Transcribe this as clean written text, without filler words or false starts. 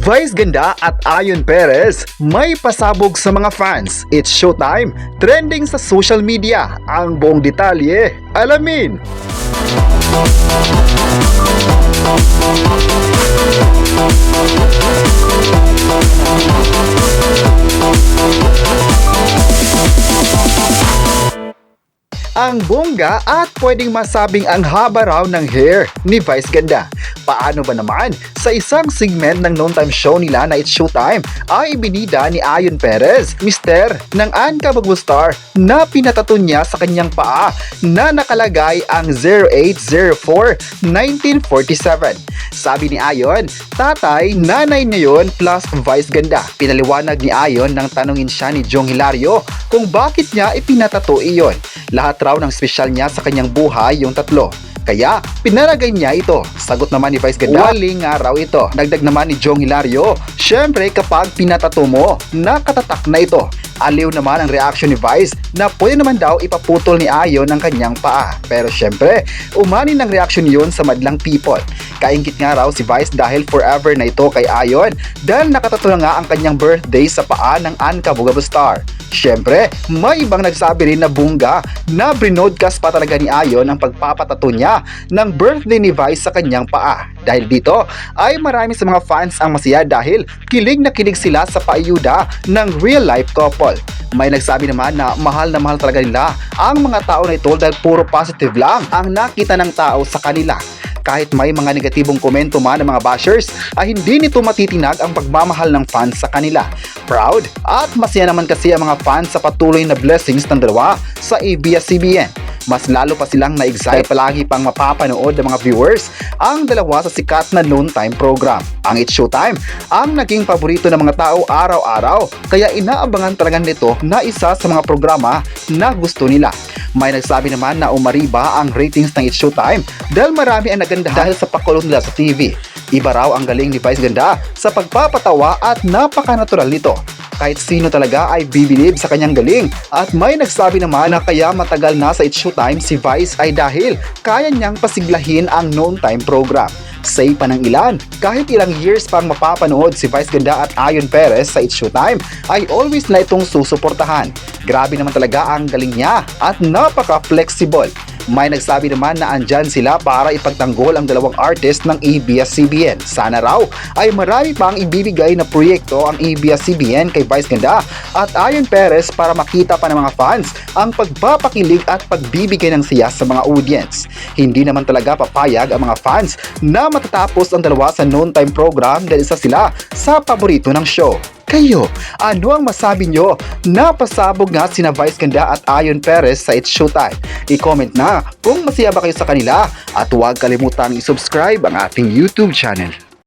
Vice Ganda at Ayon Perez may pasabog sa mga fans. It's showtime. Trending sa social media. Ang buong detalye, alamin. Ang bongga at pwedeng masabing ang haba raw ng hair ni Vice Ganda. Paano ba naman? Sa isang segment ng noon time show nila na It's Showtime ay ibinida ni Ayon Perez, mister ng Anka Magbustar na pinatato niya sa kanyang paa na nakalagay ang 0804-1947. Sabi ni Ayon, tatay, nanay niya yun plus Vice Ganda. Pinaliwanag ni Ayon nang tanungin siya ni Jong Hilario kung bakit niya ipinatato iyon. Lahat raw ng espesyal niya sa kanyang buhay yung tatlo. Kaya, pinalagay niya ito. Sagot naman ni Vice Ganda, waling nga raw ito. Dagdag naman ni Jong Hilario, syempre kapag pinatato mo, nakatatak na ito. Aliw naman ang reaction ni Vice na pwede naman daw ipaputol ni Ayon ang kanyang paa. Pero syempre, umani ng reaction yun sa madlang people. Kaingit nga raw si Vice dahil forever na ito kay Ayon dahil nakatato na nga ang kanyang birthday sa paa ng Anka Magbustar. Syempre, may ibang nagsabi rin na bungga na brinodcast pa talaga ni Ayon ang pagpapatato niya ng birthday ni Vice sa kanyang paa. Dahil dito ay marami sa mga fans ang masaya dahil kilig na kilig sila sa paayuda ng real life couple. May nagsabi naman na mahal talaga nila ang mga tao na ito dahil puro positive lang ang nakita ng tao sa kanila. Kahit may mga negatibong komento man ng mga bashers, ay hindi nito matitinag ang pagmamahal ng fans sa kanila. Proud at masaya naman kasi ang mga fans sa patuloy na blessings ng dalawa sa ABS-CBN. Mas lalo pa silang na-excite palagi pang mapapanood ng mga viewers ang dalawa sa sikat na noon time program. Ang It's Showtime ang naging paborito ng mga tao araw-araw, kaya inaabangan talaga nito na isa sa mga programa na gusto nila. May nagsabi naman na umariba ang ratings ng It's Showtime dahil marami ang naganda dahil sa pakulong nila sa TV. Iba raw ang galing ni Vice Ganda sa pagpapatawa at napaka-natural nito. Kahit sino talaga ay bibilib sa kanyang galing. At may nagsabi naman na kaya matagal na sa It's Showtime si Vice ay dahil kaya niyang pasiglahin ang noon time program. Say pa ng ilan, kahit ilang years pang mapapanood si Vice Ganda at Ayon Perez sa It's Showtime ay always na itong susuportahan. Grabe naman talaga ang galing niya at napaka-flexible. May nagsabi naman na andyan sila para ipagtanggol ang dalawang artist ng ABS-CBN. Sana raw ay marami pang ibibigay na proyekto ang ABS-CBN kay Vice Ganda at Ayon Perez para makita pa ng mga fans ang pagpapakilig at pagbibigay ng siya sa mga audience. Hindi naman talaga papayag ang mga fans na matatapos ang dalawa sa noon time program dahil isa sila sa paborito ng show. Kayo, ano ang masabi nyo? Napasabog nga sina Vice Ganda at Ayon Perez sa It's Showtime. I-comment na kung masaya ba kayo sa kanila at huwag kalimutang i-subscribe ang ating YouTube channel.